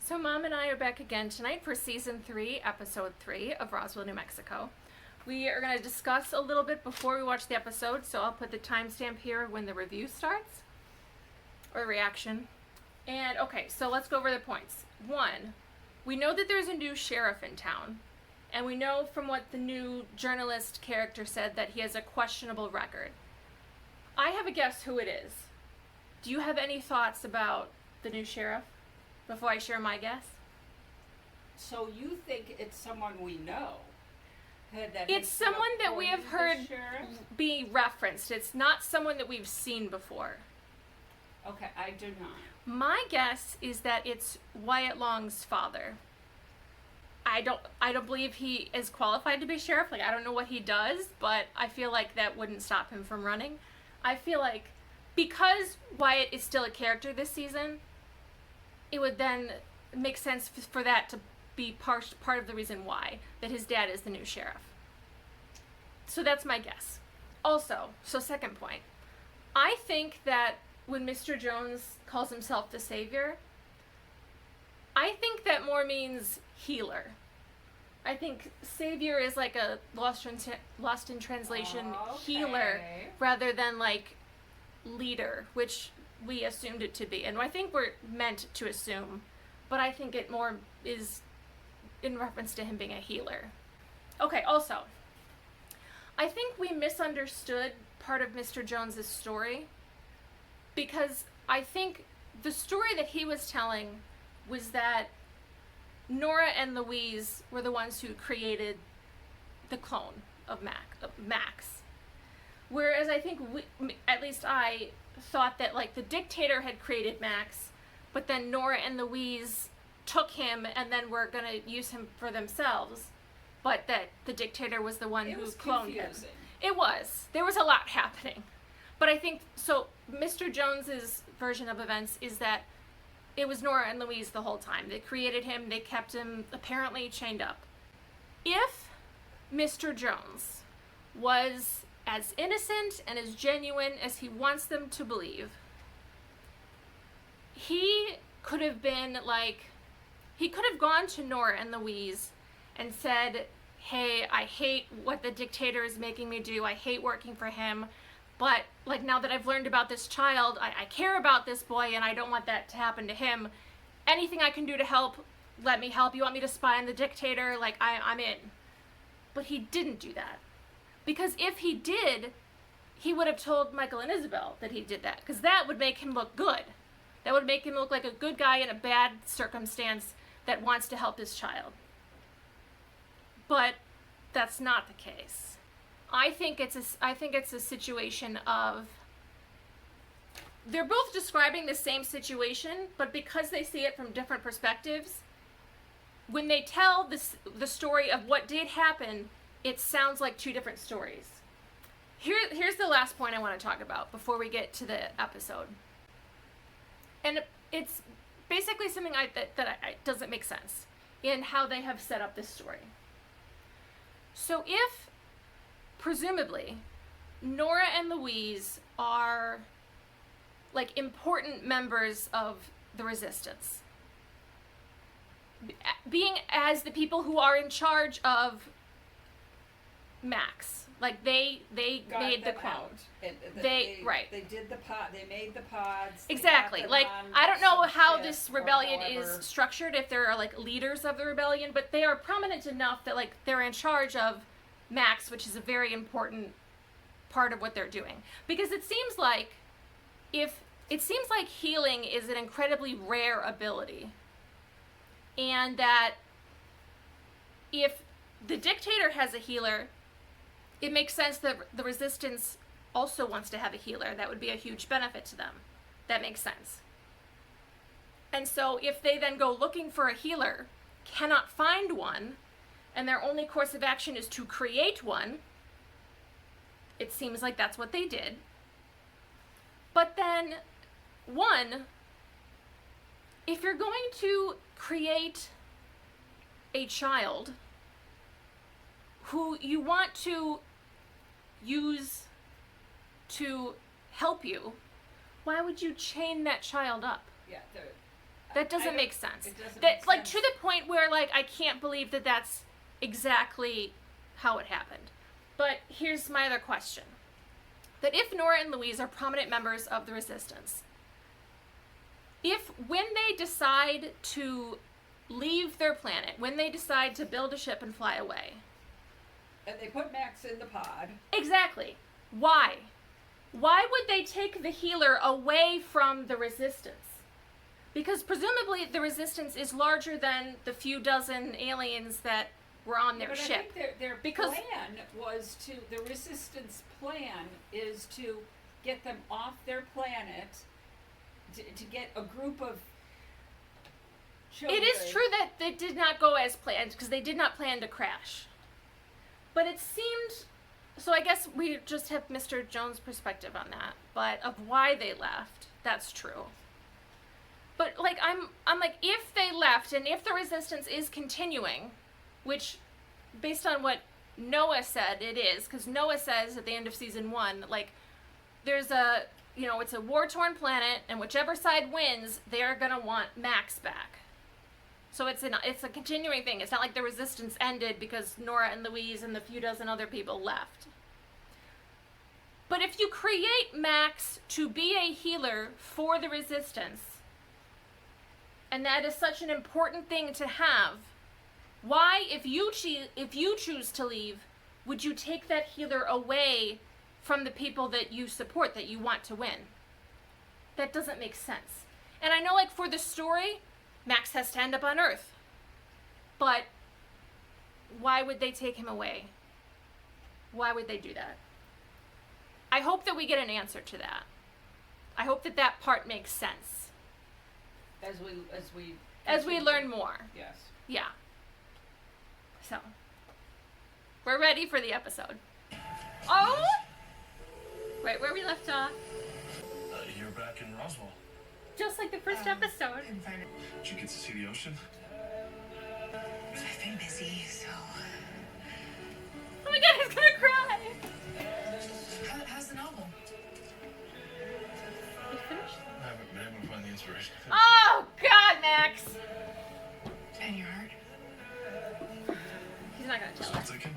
So Mom and I are back again tonight for Season 3, Episode 3 of Roswell, New Mexico. We are going to discuss a little bit before we watch the episode, so I'll put the timestamp here when the review starts, or reaction. And okay, so let's go over the points. 1, we know that there's a new sheriff in town, and we know from what the new journalist character said that he has a questionable record. I have a guess who it is. Do you have any thoughts about the new sheriff before I share my guess? So you think it's someone we know? It's someone that we have heard be referenced. It's not someone that we've seen before. Okay, I do not. My guess is that it's Wyatt Long's father. I don't believe he is qualified to be sheriff. Like, I don't know what he does, but I feel like that wouldn't stop him from running. I feel like because Wyatt is still a character this season, it would then make sense for that to be part of the reason why, that his dad is the new sheriff. So that's my guess. Also, so second point, I think that when Mr. Jones calls himself the savior, I think that more means healer. I think savior is like a lost in translation healer rather than like leader, which we assumed it to be. And I think we're meant to assume, but I think it more is in reference to him being a healer. Okay, also, I think we misunderstood part of Mr. Jones's story, because I think the story that he was telling was that Nora and Louise were the ones who created the clone of Max. Whereas I think at least I thought that like the dictator had created Max, but then Nora and Louise took him and then were going to use him for themselves, but that the dictator was the one who cloned him. It was. There was a lot happening. But I think, so Mr. Jones's version of events is that it was Nora and Louise the whole time. They created him, they kept him apparently chained up. If Mr. Jones was as innocent and as genuine as he wants them to believe, he could have been like, he could have gone to Nora and Louise and said, hey, I hate what the dictator is making me do. I hate working for him. But like now that I've learned about this child, I care about this boy and I don't want that to happen to him. Anything I can do to help, let me help. You want me to spy on the dictator? Like, I'm in. But he didn't do that. Because if he did, he would have told Michael and Isabel that he did that. Because that would make him look good. That would make him look like a good guy in a bad circumstance that wants to help his child. But that's not the case. I think it's a situation of, they're both describing the same situation, but because they see it from different perspectives, when they tell the story of what did happen, it sounds like two different stories. Here's the last point I want to talk about before we get to the episode. And it's basically something that doesn't make sense in how they have set up this story. So if, presumably, Nora and Louise are like important members of the resistance, being as the people who are in charge of Max, like they made the clone. They did the pod. They made the pods. Exactly. Like, I don't know how this rebellion is structured, if there are like leaders of the rebellion, but they are prominent enough that like they're in charge of Max, which is a very important part of what they're doing. Because it seems like healing is an incredibly rare ability, and that if the dictator has a healer, it makes sense that the resistance also wants to have a healer. That would be a huge benefit to them. That makes sense. And so if they then go looking for a healer, cannot find one, and their only course of action is to create one, it seems like that's what they did. But then, if you're going to create a child who you want to use to help you, why would you chain that child up? Yeah, That doesn't make sense. It doesn't That make like sense. to the point where like I can't believe that that's exactly how it happened. But here's my other question. That if Nora and Louise are prominent members of the Resistance, if when they decide to leave their planet, when they decide to build a ship and fly away, And they put Max in the pod. exactly, why? Why would they take the healer away from the Resistance? Because presumably the Resistance is larger than the few dozen aliens that were on their But ship. I think their Because- plan was to, the Resistance plan is to get them off their planet, to get a group of children. It is true that they did not go as planned because they did not plan to crash. But it seemed, so I guess we just have Mr. Jones' perspective on that, but of why they left, that's true. But like I'm like, if they left and if the Resistance is continuing, which based on what Noah said it is, because Noah says at the end of season 1, like there's a, you know, it's a war-torn planet and whichever side wins, they're gonna want Max back. So it's a continuing thing. It's not like the Resistance ended because Nora and Louise and the few dozen other people left. But if you create Max to be a healer for the Resistance, and that is such an important thing to have, why, if you choose to leave, would you take that healer away from the people that you support, that you want to win? That doesn't make sense. And I know, like, for the story, Max has to end up on Earth. But why would they take him away? Why would they do that? I hope that we get an answer to that. I hope that that part makes sense As we learn more. Yes. Yeah. So, we're ready for the episode. Oh! Right where we left off. You're back in Roswell. Just like the first episode. Did you get to see the ocean? I've been busy, so. Oh my god, he's gonna cry! How's the novel? You finished? I haven't been able to find the inspiration. Oh god, Max! And your heart? He's not gonna tell Still us. thinking?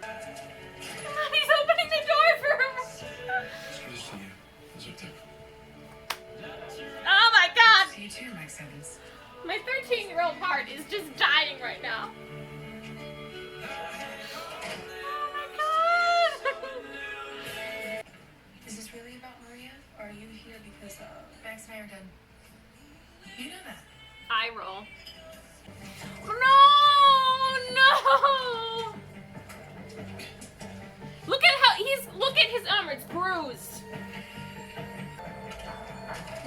He's opening the door for her! Screw this to you. Those are tip. Oh my god! See you too, Max Evans. My 13-year-old heart is just dying right now. Oh my god! Is this really about Maria? Or are you here because Max and I are done? You know that. Eye roll. No! Look at his armor, it's bruised.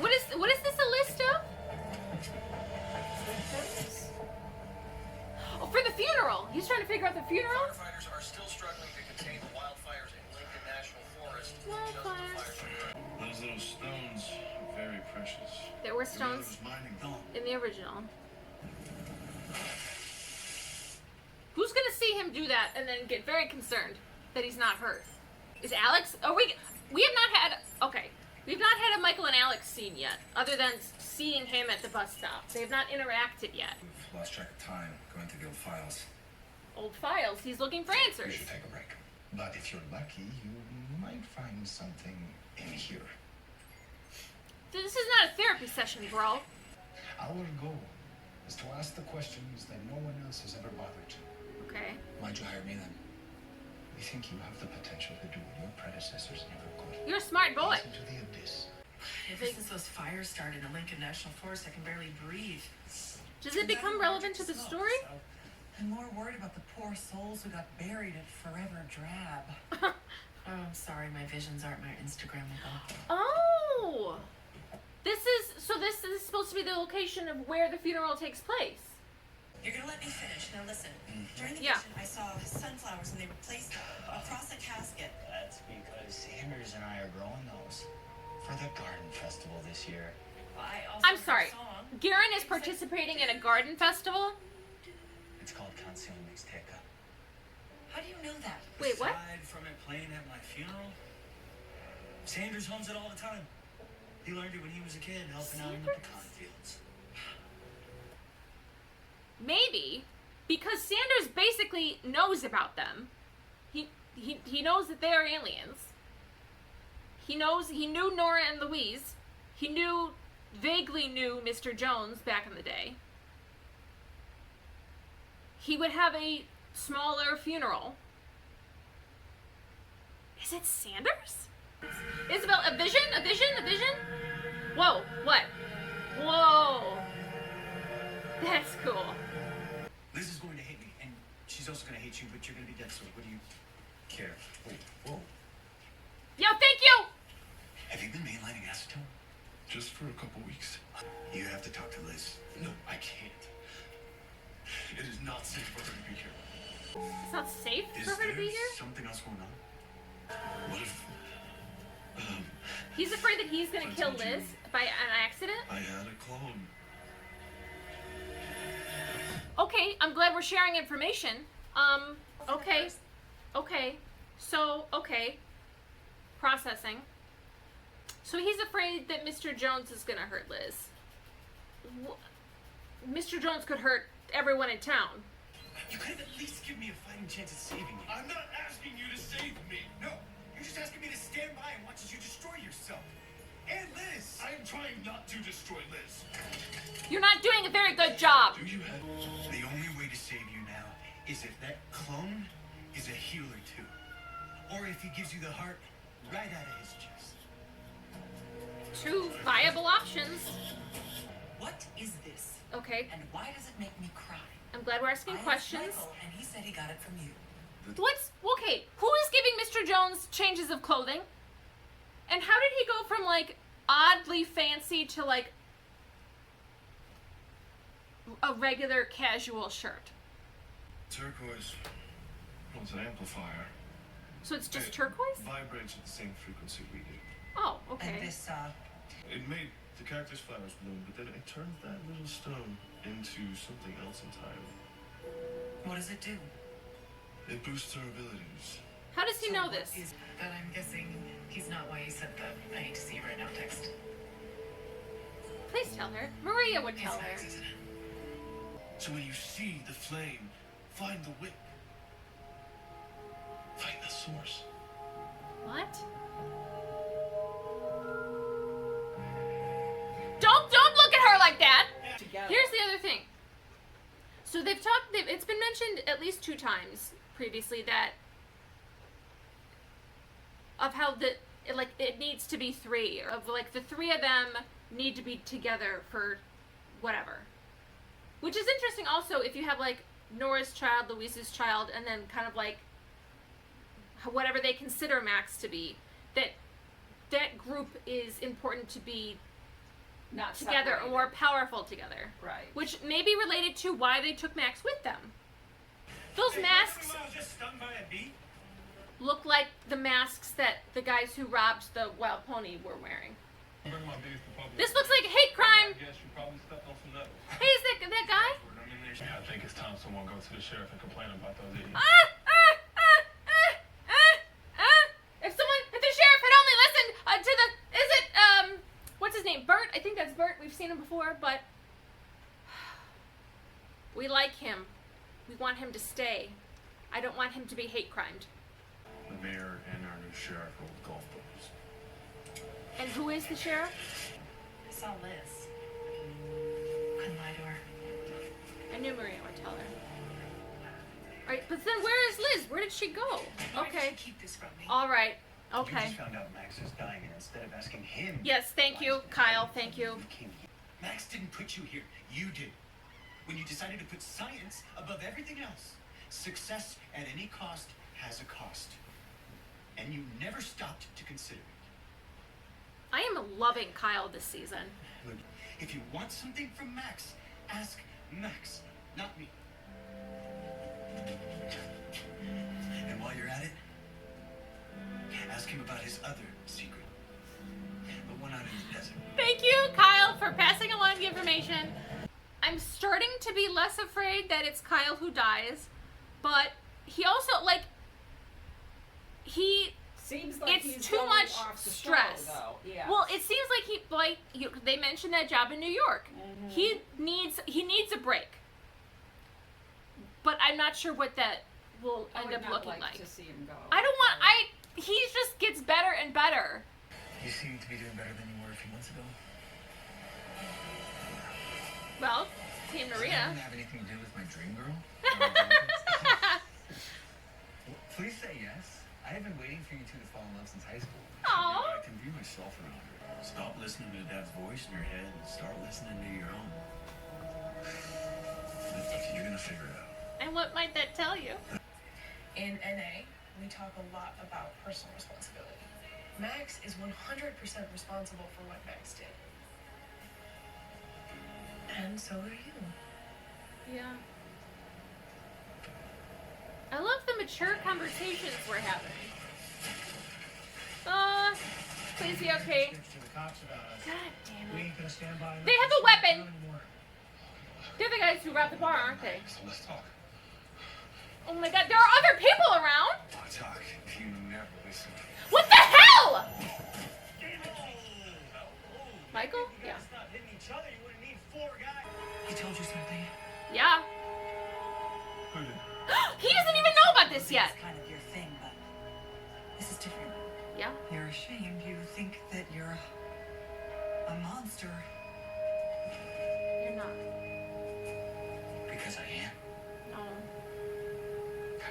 What is this a list of? Oh, for the funeral. He's trying to figure out the funeral? Firefighters are still struggling to contain the wildfires in Lincoln National Forest. Wildfires. Those little stones are very precious. There were Your stones mother's mining them. in the original. Who's gonna see him do that and then get very concerned that he's not hurt? Is Alex? We have not had. Okay, we've not had a Michael and Alex scene yet, other than seeing him at the bus stop. They have not interacted yet. We've lost track of time going through the old files. Old files. He's looking for We answers. should take a break. But if you're lucky, you might find something in here. This is not a therapy session, bro. Our goal is to ask the questions that no one else has ever bothered to. Okay. Why'd you hire me then? We think you have the potential to do what your predecessors never could. You're a smart boy. Gaze into the abyss. Ever since those fires started in Lincoln National Forest, I can barely breathe. Does it become relevant to the story? I'm more worried about the poor souls who got buried at Forever Drab. Oh, I'm sorry, my visions aren't my Instagrammable. Oh. This is supposed to be the location of where the funeral takes place. You're gonna let me finish. Now listen. During the Yeah. vision, I saw sunflowers and they were placed across a casket. That's because Sanders and I are growing those for the garden festival this year. I also I'm heard a sorry. song. Garen is participating in a garden festival? It's called Canción Mixteca. How do you know that? Wait, what? Aside from it playing at my funeral, Sanders hums it all the time. He learned it when he was a kid, helping out in the pecan fields. Maybe, because Sanders basically knows about them. He knows that they are aliens. He knew Nora and Louise. He vaguely knew Mr. Jones back in the day. He would have a smaller funeral. Is it Sanders? Isabel, a vision? A vision? A vision? Whoa, what? Whoa. That's cool. Liz is going to hate me, and she's also going to hate you, but you're going to be dead, so what do you care? Whoa. Yo, thank you! Have you been mainlining acetone? Just for a couple weeks. You have to talk to Liz. No, I can't. It is not safe for her to be here. It's not safe Is for her there to be here? something else going on? What if... He's afraid that he's gonna I kill told you. Liz by an accident? I had a clone. Okay, I'm glad we're sharing information. Okay. Okay. Processing. So he's afraid that Mr. Jones is gonna hurt Liz. Mr. Jones could hurt everyone in town. You could have at least given me a fighting chance at saving you. I'm not asking you to save me. No, you're just asking me to stand by and watch as you destroy yourself. And Liz! I am trying not to destroy Liz. You're not doing a very good job. Do you have... The only way to save you now is if that clone is a healer too. Or if he gives you the heart right out of his chest. Two viable options. What is this? Okay, And why does it make me cry? I'm glad we're asking I asked questions. Michael, and he said he got it from you. Okay, who is giving Mr. Jones changes of clothing? And how did he go from, like, oddly fancy to, like, a regular casual shirt? Turquoise was an amplifier. So it's just It turquoise? vibrates at the same frequency we do. Oh, And okay. this, It made the cactus flowers bloom, but then it turned that little stone into something else entirely. what does it do? It boosts her abilities. How does he So know what this? is that? I'm guessing he's not why he sent the I hate to see you right now text. Please tell her. Maria would tell It's her. Max, isn't it? So when you see the flame, find the wick. Find the source. What? Don't look at her like that! Together. Here's the other thing. So it's been mentioned at least 2 times previously that of how it needs to be 3, or of like the 3 of them need to be together for whatever. Which is interesting also if you have like Nora's child, Louise's child, and then kind of like whatever they consider Max to be, that group is important to be Not together or separated. more powerful together. Right. Which may be related to why they took Max with them. Those masks Just stung by a bee? look like the masks that the guys who robbed the wild pony were wearing. Bring my beef to public. This looks like hate crime. I guess you probably stepped on some nettles. Hey, is that guy? Yeah, I think it's time someone go to the sheriff and complain about those idiots. If the sheriff had only listened to the, what's his name? Bert? I think that's Bert. We've seen him before, but we like him. We want him to stay. I don't want him to be hate crimed. The mayor and our new sheriff ruled golf balls. And who is the sheriff? I saw Liz. Couldn't lie to her. I knew Maria would tell her. Alright, but then where is Liz? Where did she go? Why did Okay. you keep this from me? Alright. You Okay. just found out Max is dying, and instead of asking him... Yes, thank why you, he's been Kyle, dying, thank you. came here. Max didn't put you here. You did. When you decided to put science above everything else. Success at any cost has a cost. And you never stopped to consider it. I am loving Kyle this season. Look, if you want something from Max, ask Max, not me. And while you're at it, ask him about his other secret. The one out in the desert. Thank you, Kyle, for passing along the information. I'm starting to be less afraid that it's Kyle who dies, but he also, like, he Seems like it's he's too going much off the stress. Show, though. Yeah. Well, it seems like they mentioned that job in New York. Mhm. He needs a break. But I'm not sure what that will I end would up not looking like. to see him go. I don't want. He just gets better and better. You seem to be doing better than you were a few months ago. Well, Team Does Maria. that even have anything to do with my dream girl? Please say yes. I have been waiting for you two to fall in love since high school. Aw. I can view myself around her. Stop listening to Dad's voice in your head and start listening to your own. You're gonna figure it out. And what might that tell you? In NA, we talk a lot about personal responsibility. Max is 100% responsible for what Max did. And so are you. Yeah. I love the mature conversations we're having. Please be okay. God damn it. They have a weapon. They're the guys who robbed the bar, aren't they? So let's talk. Oh my god, there are other people around! I'll talk if you never listen. What the hell?! Michael? Yeah. He told you something? Yeah. Who did? He doesn't even know about this yet! It's kind of your thing, but this is different. Yeah. You're ashamed. You think that you're a monster. You're not. Because I am. No.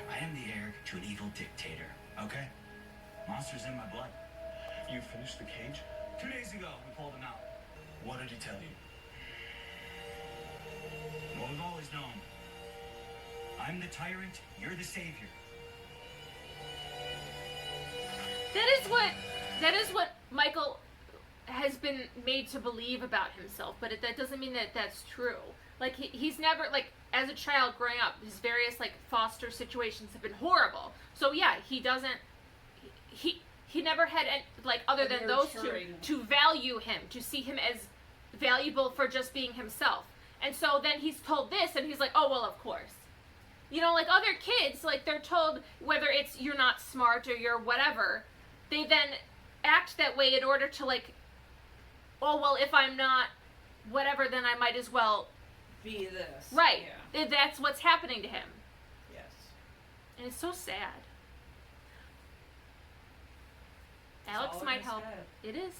I am the heir to an evil dictator, okay? Monsters in my blood. You finished the cage? 2 days ago, we pulled him out. What did he tell you? What we've always known. I'm the tyrant, you're the savior. That is what Michael has been made to believe about himself, but that doesn't mean that that's true. Like, he's never, like, as a child growing up, his various, like, foster situations have been horrible. So, yeah, he doesn't, he never had, like, other than those two, to value him, to see him as valuable for just being himself. And so then he's told this, and he's like, oh, well, of course. You know, like, other kids, like, they're told, whether it's you're not smart or you're whatever, they then act that way in order to, like, oh, well, if I'm not whatever, then I might as well Be this. right. Yeah. That's what's happening to him. Yes. And it's so sad. Alex all in might his help. head. It is.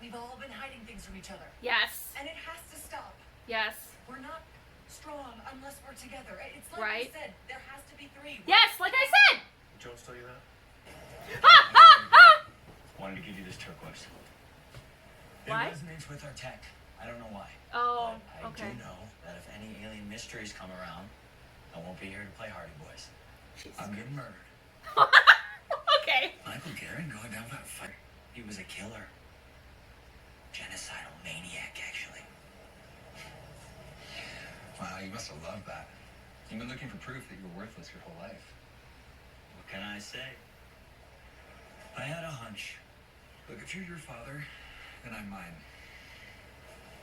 We've all been hiding things from each other. Yes. And it has to stop. Yes. We're not strong unless we're together. It's like Right. you said, there has to be three. Yes, like I said! Did Jones tell you that? Ha! Ha! Ha! Wanted to give you this turquoise. Why? It resonates with our tech. I don't know why. Oh, But I okay. do know that if any alien mysteries come around, I won't be here to play Hardy Boys. I'm getting murdered. Okay. Michael Garron going down for a fight. He was a killer. Genocidal maniac, actually. Wow, you must have loved that. You've been looking for proof that you were worthless your whole life. What can I say? I had a hunch. Look, if you're your father, then I'm mine.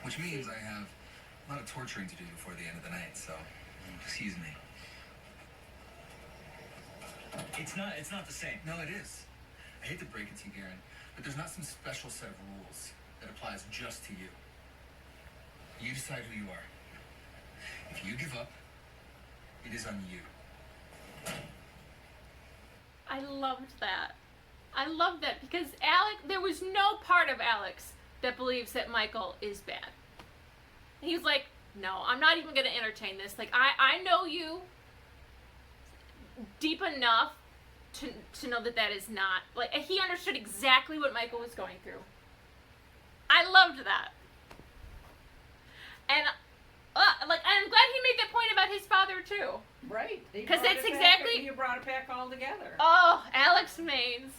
Which means I have a lot of torturing to do before the end of the night, so excuse me. It's not the same. No, it is. I hate to break it to you, Garen, but there's not some special set of rules that applies just to you. You decide who you are. If you give up, it is on you. I loved that. I loved that because there was no part of Alex that believes that Michael is bad. He was like, no, I'm not even going to entertain this. Like, I know you deep enough to know that is not, like, he understood exactly what Michael was going through. I loved that. And, I'm glad he made that point about his father, too. Right. 'Cause that's exactly- You brought it back all together. Oh, Alex Maines.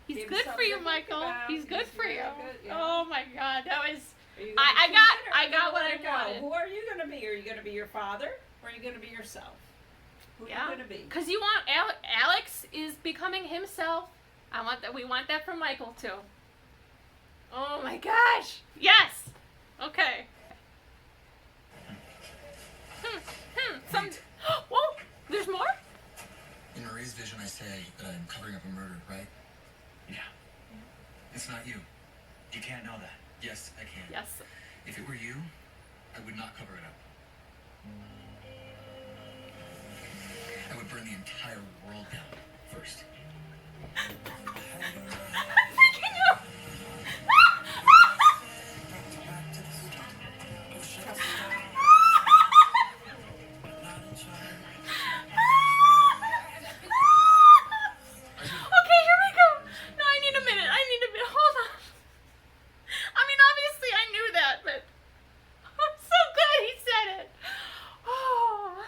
He's Give him good for something you, to think Michael. about. He's good He's for really you. good, yeah. Oh my God, that was. Are you I gonna got- keep it, or I are you got gonna what let I it go? wanted. Who are you going to be? Are you going to be your father, or are you going to be yourself? Who are Yeah. you going to be? Because you want Alex is becoming himself. We want that from Michael too. Oh my gosh. Yes. Okay. Some. Whoa. There's more. In Marie's vision, I say that I'm covering up a That's not you. You can't know that. Yes, I can. Yes. If it were you, I would not cover it up. I would burn the entire world down first. Okay, here we go. No, I need a minute. Hold on. I mean, obviously I knew that, but I'm so glad he said it. Oh.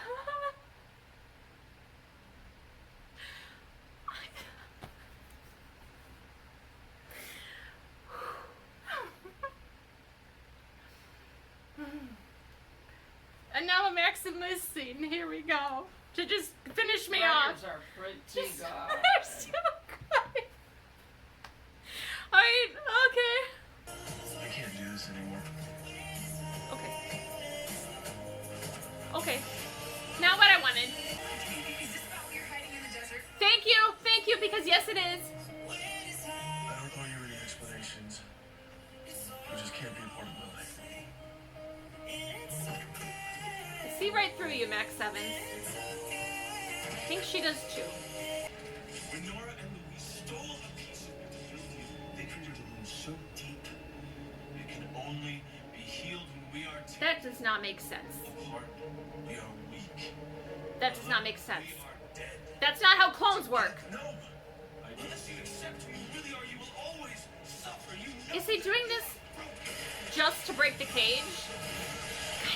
And now a Maximus scene. Here we go. To just finish me off. Writers are pretty Just, good. they're so good. Alright, okay. I can't do this anymore. Okay. Okay. Now what I wanted. Is this about what you're hiding in the desert? Thank you, because yes it is. I don't owe you any explanations. You just can't be a part of my life. I see right through you, Max Evans. I think she does too. When Nora and Louise stole a piece of me to build you, they treated the wound so deep. It can only be healed when we are That does not make sense. apart. We are weak. That does not make sense. We are dead. That's not how clones work. No. Unless you accept who you really are, you will always suffer. You know Is he doing this just to break the cage?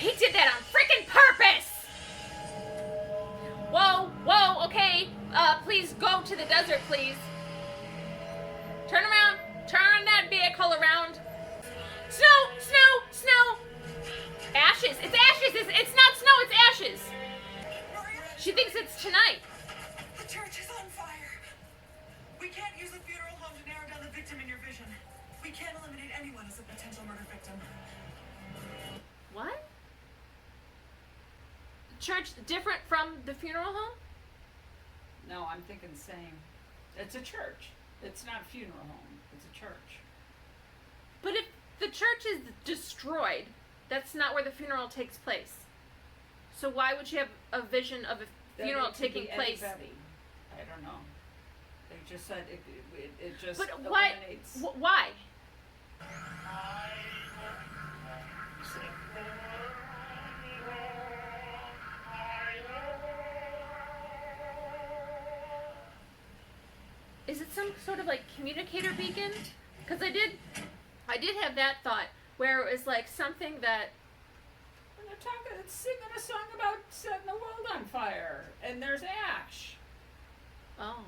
He did that on freaking purpose! Whoa, okay. Please go to the desert, please. Turn around. Turn that vehicle around. Snow! Ashes. It's ashes. It's not snow, it's ashes. Maria, She thinks it's tonight. the church is on fire. We can't use the funeral home to narrow down the victim in your vision. We can't eliminate anyone as a potential murder victim. What? Church different from the funeral home? No, I'm thinking same. It's a church. It's not a funeral home. It's a church. But if the church is destroyed, that's not where the funeral takes place. So why would you have a vision of a Then funeral it could taking be place? anybody. I don't know. They just said it just But why? eliminates. Why? Is it some sort of like communicator beacon? Because I did have that thought where it was like something that. And they're talking, it's singing a song about setting the world on fire, and there's ash. Oh.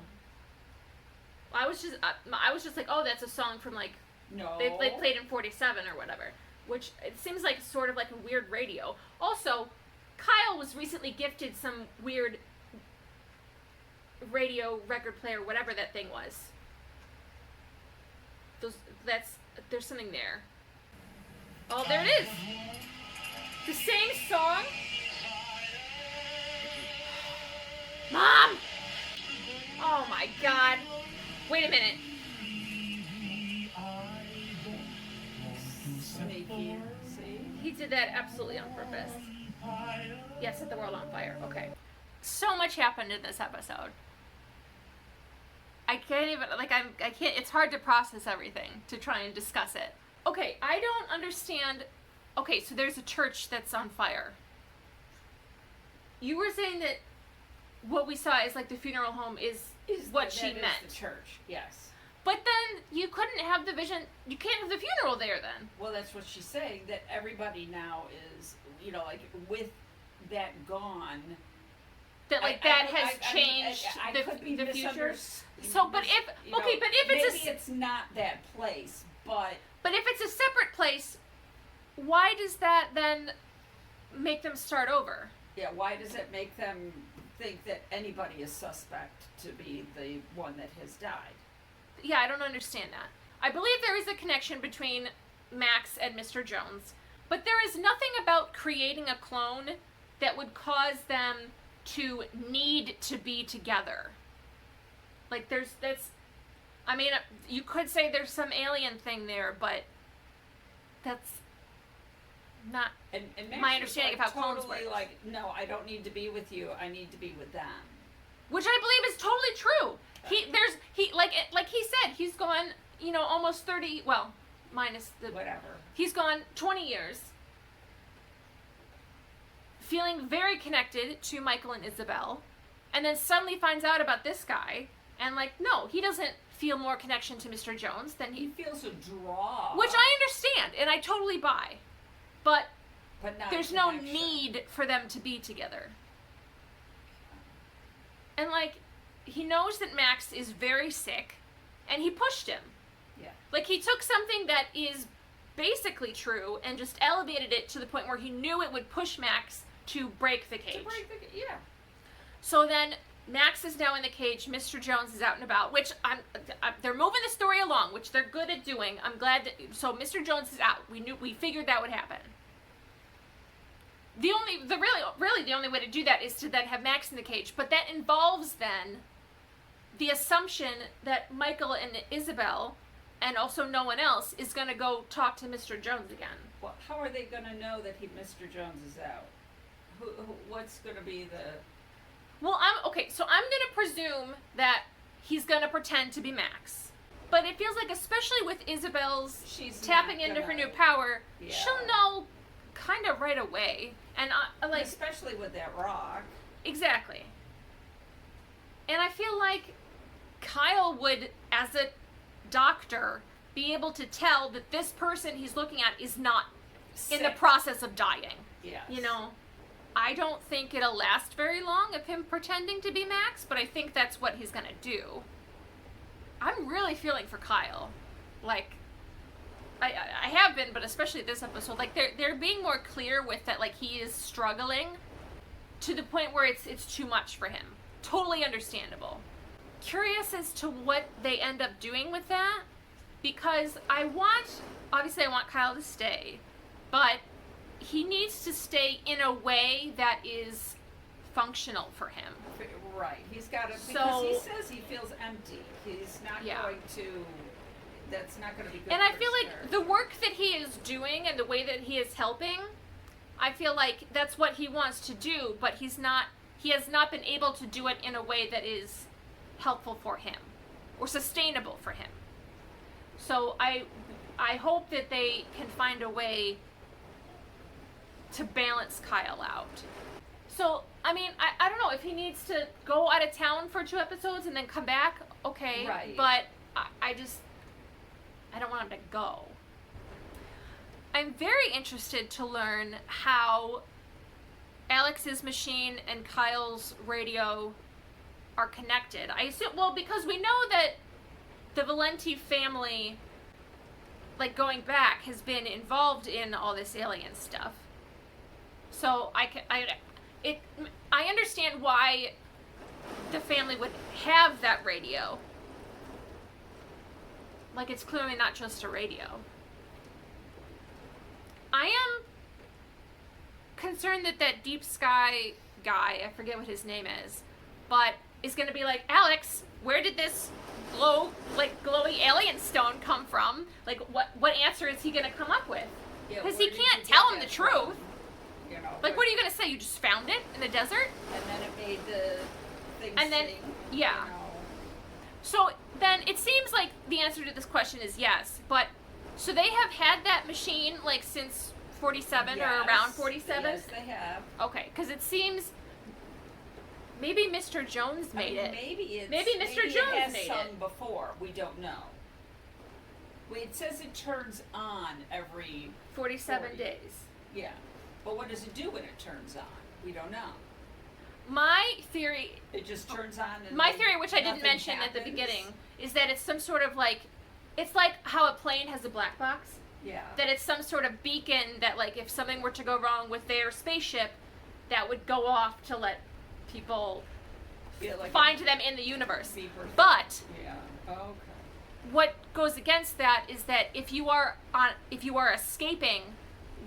I was just like, oh, that's a song from like No. they played in 47 or whatever, which it seems like sort of like a weird radio. Also, Kyle was recently gifted some weird radio record player, whatever that thing was. There's something there. Oh, there it is. The same song. Mom! Oh my God. Wait a minute. Sneaky. See? He did that absolutely on purpose. Yes, set the world on fire. Okay. So much happened in this episode. I can't even, like, I can't, it's hard to process everything, to try and discuss it. Okay, I don't understand. Okay, so there's a church that's on fire. You were saying that what we saw is like the funeral home is what she That is meant. the church, yes. But then you couldn't have the vision, you can't have the funeral there then. Well, that's what she's saying, that everybody now is, like, with that gone. That like I- that I- has I mean, changed I could be the future. misunderst- So, but if okay, but if it's maybe it's not that place, but but if it's a separate place, why does that then make them start over? yeah, why does it make them think that anybody is suspect to be the one that has died? Yeah, I don't understand that. I believe there is a connection between Max and Mr. Jones, but there is nothing about creating a clone that would cause them to need to be together. Like I mean, you could say there's some alien thing there, but that's not And Max my was, understanding like, of how clones totally work. like, no, I don't need to be with you. I need to be with them. Which I believe is totally true. Like he said, he's gone, almost 30, well, minus the Whatever. he's gone 20 years feeling very connected to Michael and Isabel, and then suddenly finds out about this guy, and no, he doesn't feel more connection to Mr. Jones than He feels a draw. which I understand, and I totally buy. But but not there's a no connection. need for them to be together. And he knows that Max is very sick, and he pushed him. Yeah. He took something that is basically true and just elevated it to the point where he knew it would push Max to break the cage. Yeah. So then Max is now in the cage. Mr. Jones is out and about, which they're moving the story along, which they're good at doing. I'm glad that, so Mr. Jones is out. We figured that would happen. Really the only way to do that is to then have Max in the cage, but that involves then the assumption that Michael and Isabel, and also no one else, is going to go talk to Mr. Jones again. Well, how are they going to know that Mr. Jones is out? What's going to be the... Well, I'm going to presume that he's going to pretend to be Max. But it feels like, especially with Isabel's She's tapping not into her gonna- new power, Yeah. she'll know kind of right away. And especially with that rock. exactly. And I feel like Kyle would, as a doctor, be able to tell that this person he's looking at is not in the Sick. process of dying. Yes. I don't think it'll last very long of him pretending to be Max, but I think that's what he's gonna do. I'm really feeling for Kyle. I have been, but especially this episode, they're being more clear with that, he is struggling to the point where it's too much for him. Totally understandable. Curious as to what they end up doing with that, because obviously I want Kyle to stay, but he needs to stay in a way that is functional for him. Right. He's got to... So- Because he says he feels empty. He's not Yeah. going to... That's not going to be good And I for feel his like marriage. the work that he is doing and the way that he is helping, I feel like that's what he wants to do, but he has not been able to do it in a way that is helpful for him or sustainable for him. So I hope that they can find a way to balance Kyle out. So, I don't know, if he needs to go out of town for 2 episodes and then come back, okay. Right. But I don't want him to go. I'm very interested to learn how Alex's machine and Kyle's radio are connected. I assume, because we know that the Valenti family, going back, has been involved in all this alien stuff. So I understand why the family would have that radio. It's clearly not just a radio. I am concerned that Deep Sky guy, I forget what his name is, but is going to be like, Alex, where did this glowy alien stone come from? What answer is he going to come up with? Yeah, Because where he did you can't get tell him that the from? truth. But- What are you going to say? You just found it in the desert? And then it made the thing And then- sing, yeah. you know. So then it seems like the answer to this question is yes, but so they have had that machine since 47 or Yes. around 47? Yes, they have. Okay, because it seems maybe Mr. Jones made it. Maybe Mr. Jones it has made sung it. before. We don't know. It says it turns on every 47 40. days. Yeah, but what does it do when it turns on? We don't know. My theory, It just turns on. And my then theory, which I didn't nothing mention at the happens? beginning, is that it's some sort of it's like how a plane has a black box. Yeah. That it's some sort of beacon that if something were to go wrong with their spaceship, that would go off to let people Yeah, like find them in the universe. beeper. But Yeah. Okay. what goes against that is that if you are escaping,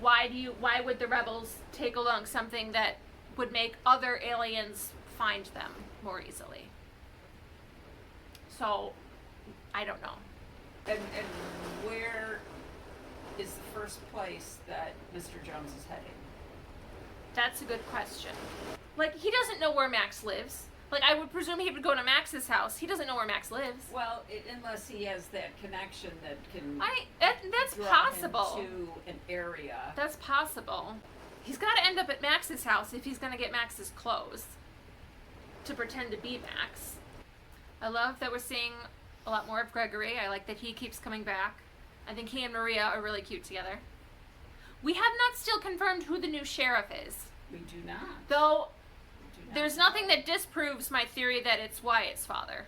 why would the rebels take along something that would make other aliens find them more easily? So I don't know. And where is the first place that Mr. Jones is heading? That's a good question. Like, he doesn't know where Max lives. Like, I would presume he would go to Max's house. He doesn't know where Max lives. Well, unless he has that connection that can That's draw possible. him to an area. That's possible. He's got to end up at Max's house if he's going to get Max's clothes to pretend to be Max. I love that we're seeing a lot more of Gregory. I like that he keeps coming back. I think he and Maria are really cute together. We have not still confirmed who the new sheriff is. We do not. Though, We do not there's know. nothing that disproves my theory that it's Wyatt's father.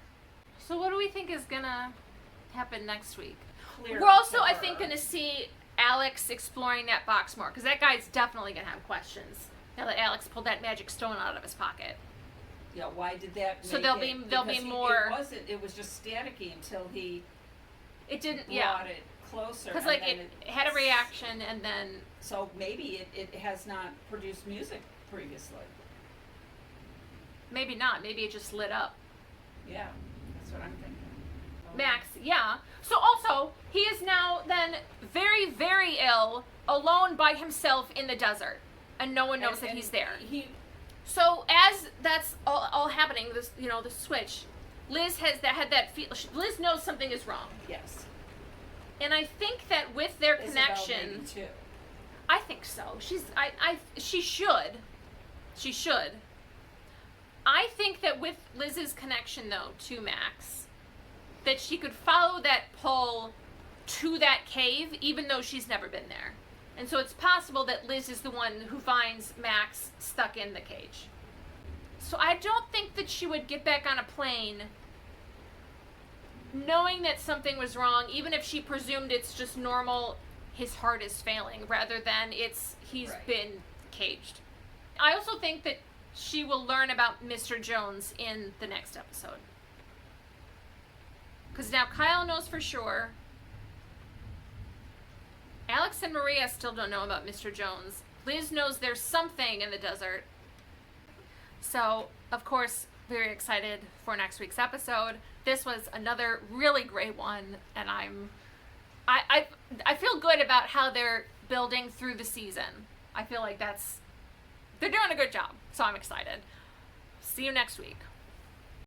So what do we think is going to happen next week? Clear We're also, I killer. think, going to see Alex exploring that box more, because that guy's definitely going to have questions now that Alex pulled that magic stone out of his pocket. Yeah, why did that? So make there'll it- be because more- It wasn't. It was just staticky until he It didn't, brought yeah, it closer. because and like then it had a reaction, and then So maybe it has not produced music previously. maybe not. Maybe it just lit up. Yeah, that's what I'm thinking. Max, yeah. So also, he is now then very, very ill, alone by himself in the desert, and no one knows that he's there. So as that's all happening, this the switch, Liz had that feel. Liz knows something is wrong, Yes. and I think that with their Isabel connection, maybe too. I think so. She should. I think that with Liz's connection though to Max, that she could follow that pull to that cave, even though she's never been there. And so it's possible that Liz is the one who finds Max stuck in the cage. So I don't think that she would get back on a plane knowing that something was wrong, even if she presumed it's just normal, his heart is failing, rather than he's Right. been caged. I also think that she will learn about Mr. Jones in the next episode. Because now Kyle knows for sure. Alex and Maria still don't know about Mr. Jones. Liz knows there's something in the desert. So, of course, very excited for next week's episode. This was another really great one, and I feel good about how they're building through the season. I feel like they're doing a good job, so I'm excited. See you next week.